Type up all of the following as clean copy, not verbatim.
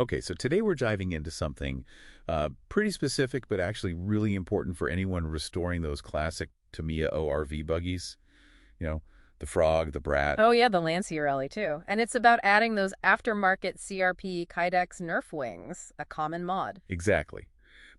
Okay, so today we're diving into something pretty specific, but actually really important for anyone restoring those classic Tamiya ORV buggies. You know, the Frog, the Brat. Oh yeah, the Lancia rally too. And it's about adding those aftermarket CRP Kydex Nerf Wings, a common mod. Exactly.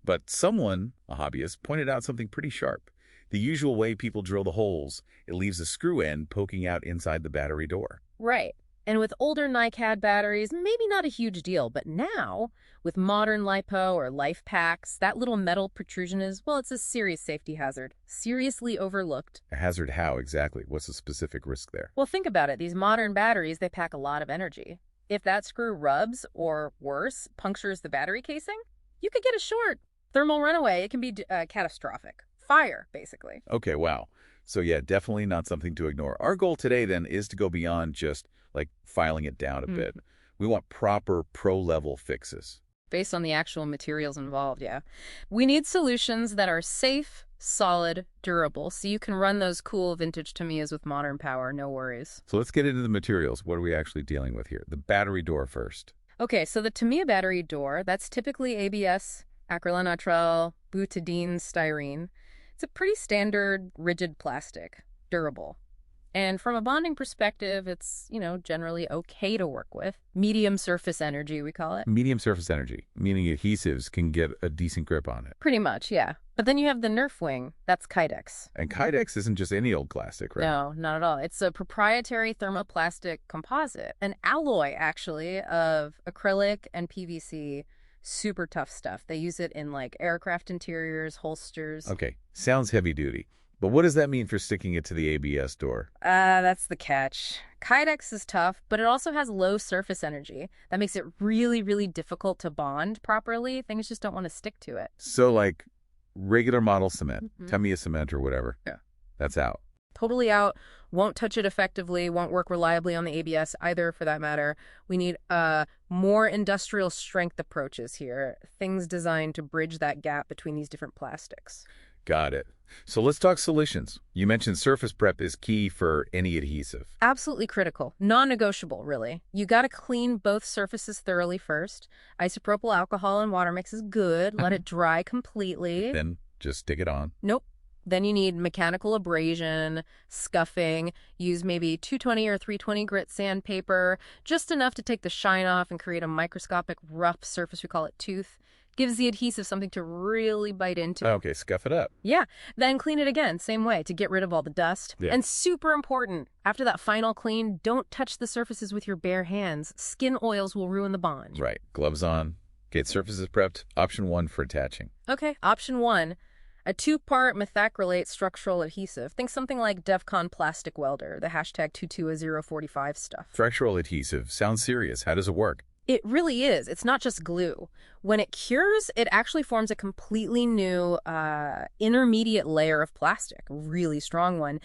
But someone, a hobbyist, pointed out something pretty sharp. The usual way people drill the holes, it leaves a screw end poking out inside the battery door. Right. And with older NiCad batteries, maybe not a huge deal, but now, with modern LiPo or life packs, that little metal protrusion is, well, it's a serious safety hazard. Seriously overlooked. A hazard how exactly? What's the specific risk there? Well, think about it. These modern batteries, they pack a lot of energy. If that screw rubs, or worse, punctures the battery casing, you could get a short. Thermal runaway, it can be catastrophic. Fire, basically. Okay, wow. So yeah, definitely not something to ignore. Our goal today then is to go beyond just like filing it down a bit. We want proper pro-level fixes. Based on the actual materials involved, yeah. We need solutions that are safe, solid, durable, so you can run those cool vintage Tamiyas with modern power, no worries. So let's get into the materials. What are we actually dealing with here? The battery door first. Okay, so the Tamiya battery door, that's typically ABS, acrylonitrile, butadiene styrene. It's a pretty standard, rigid plastic, durable. And from a bonding perspective, it's, generally okay to work with. Medium surface energy, we call it. Medium surface energy, meaning adhesives can get a decent grip on it. Pretty much, yeah. But then you have the Nerf Wing. That's Kydex. And Kydex isn't just any old plastic, right? No, not at all. It's a proprietary thermoplastic composite, an alloy, actually, of acrylic and PVC. Super tough stuff. They use it in, like, aircraft interiors, holsters. Okay, sounds heavy duty. But what does that mean for sticking it to the ABS door? That's the catch. Kydex is tough, but it also has low surface energy. That makes it really, really difficult to bond properly. Things just don't want to stick to it. So like regular model cement, Tamiya cement or whatever. Yeah. That's out. Totally out. Won't touch it effectively. Won't work reliably on the ABS either, for that matter. We need more industrial strength approaches here. Things designed to bridge that gap between these different plastics. Got it. So let's talk solutions. You mentioned surface prep is key for any adhesive. Absolutely critical. Non-negotiable, really. You got to clean both surfaces thoroughly first. Isopropyl alcohol and water mix is good. Let it dry completely. Then just stick it on. Nope. Then you need mechanical abrasion, scuffing. Use maybe 220 or 320 grit sandpaper, just enough to take the shine off and create a microscopic rough surface. We call it tooth. Gives the adhesive something to really bite into. Okay, scuff it up. Yeah, then clean it again, same way, to get rid of all the dust. Yeah. And super important, after that final clean, don't touch the surfaces with your bare hands. Skin oils will ruin the bond. Right, gloves on. Get surfaces prepped. Option 1 for attaching. Okay, option 1, a 2-part methacrylate structural adhesive. Think something like DEFCON plastic welder, the hashtag 22045 stuff. Structural adhesive. Sounds serious. How does it work? It really is. It's not just glue. When it cures, it actually forms a completely new intermediate layer of plastic, a really strong one.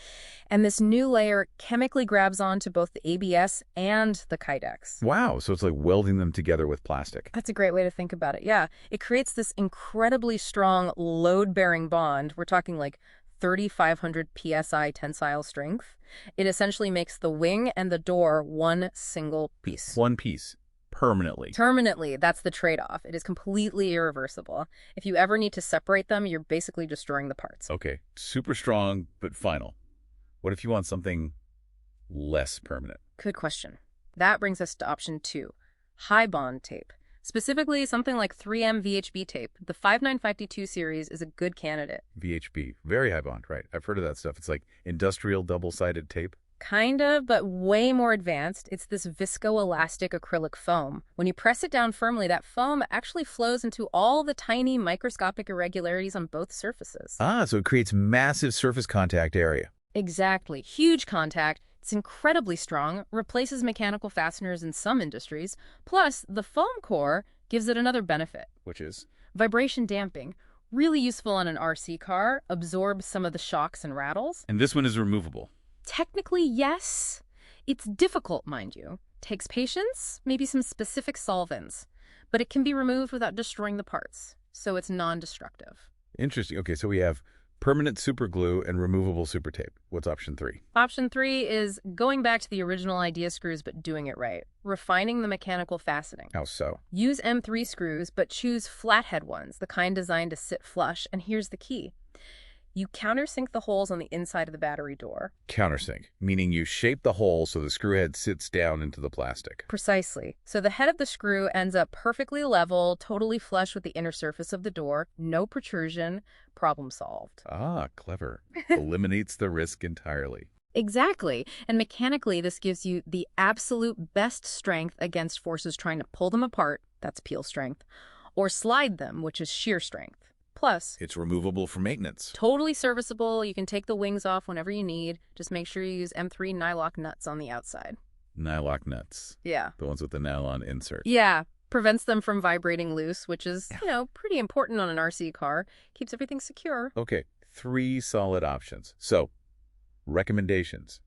And this new layer chemically grabs onto both the ABS and the Kydex. Wow, so it's like welding them together with plastic. That's a great way to think about it, yeah. It creates this incredibly strong load-bearing bond. We're talking like 3,500 psi tensile strength. It essentially makes the wing and the door one single piece. One piece. Permanently. Permanently, that's the trade-off. It is completely irreversible. If you ever need to separate them, you're basically destroying the parts. Okay, super strong, but final. What if you want something less permanent? Good question. That brings us to option 2, high bond tape. Specifically, something like 3M VHB tape. The 59522 series is a good candidate. VHB, very high bond, right? I've heard of that stuff. It's like industrial double-sided tape. Kind of, but way more advanced. It's this viscoelastic acrylic foam. When you press it down firmly, that foam actually flows into all the tiny microscopic irregularities on both surfaces. Ah, so it creates massive surface contact area. Exactly. Huge contact. It's incredibly strong, replaces mechanical fasteners in some industries. Plus, the foam core gives it another benefit. Which is? Vibration damping. Really useful on an RC car, absorbs some of the shocks and rattles. And this one is removable. Technically, yes. It's difficult, mind you. Takes patience, maybe some specific solvents. But it can be removed without destroying the parts, so it's non-destructive. Interesting. Okay, so we have Permanent super glue and removable super tape. What's option 3? Option 3 is going back to the original idea screws but doing it right. Refining the mechanical fastening. How so? Use M3 screws, but choose flathead ones, the kind designed to sit flush. And here's the key. You countersink the holes on the inside of the battery door. Countersink, meaning you shape the hole so the screw head sits down into the plastic. Precisely. So the head of the screw ends up perfectly level, totally flush with the inner surface of the door, no protrusion, problem solved. Ah, clever. Eliminates the risk entirely. Exactly. And mechanically, this gives you the absolute best strength against forces trying to pull them apart, that's peel strength, or slide them, which is shear strength. Plus, It's removable for maintenance. totally serviceable. You can take the wings off whenever you need. Just make sure you use M3 nylock nuts on the outside. Nylock nuts. Yeah. The ones with the nylon insert. Yeah. Prevents them from vibrating loose, which is, pretty important on an RC car. Keeps everything secure. Okay, 3 solid options. So, recommendations,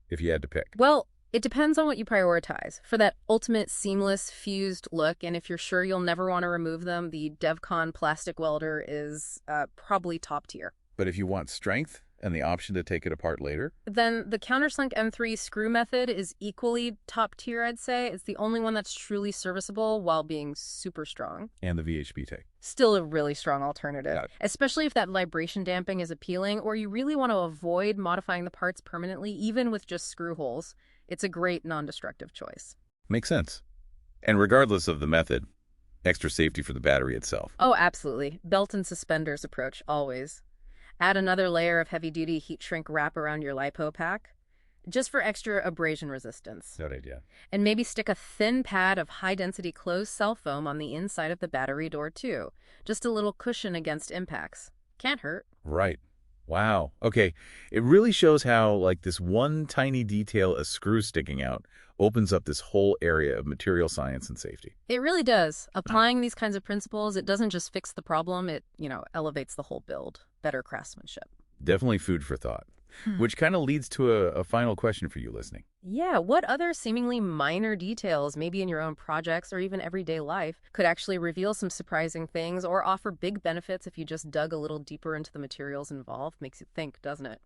if you had to pick. Well, it depends on what you prioritize. For that ultimate seamless fused look, and if you're sure you'll never want to remove them, the DevCon plastic welder is probably top tier. But if you want strength and the option to take it apart later, Then the countersunk M3 screw method is equally top tier, I'd say. It's the only one that's truly serviceable while being super strong. and the VHB take. Still a really strong alternative, Got it. especially if that vibration damping is appealing or you really want to avoid modifying the parts permanently, even with just screw holes. It's a great non-destructive choice. Makes sense. And regardless of the method, extra safety for the battery itself. Oh, absolutely. Belt and suspenders approach, always. Add another layer of heavy-duty heat shrink wrap around your LiPo pack, just for extra abrasion resistance. That idea. And maybe stick a thin pad of high-density closed cell foam on the inside of the battery door, too. Just a little cushion against impacts. Can't hurt. Right. Wow. Okay. It really shows how, like, this one tiny detail, a screw sticking out, opens up this whole area of material science and safety. It really does. Applying these kinds of principles, it doesn't just fix the problem, it, elevates the whole build. Better craftsmanship. Definitely food for thought. Which kind of leads to a final question for you listening. Yeah, what other seemingly minor details, maybe in your own projects or even everyday life, could actually reveal some surprising things or offer big benefits if you just dug a little deeper into the materials involved? Makes you think, doesn't it?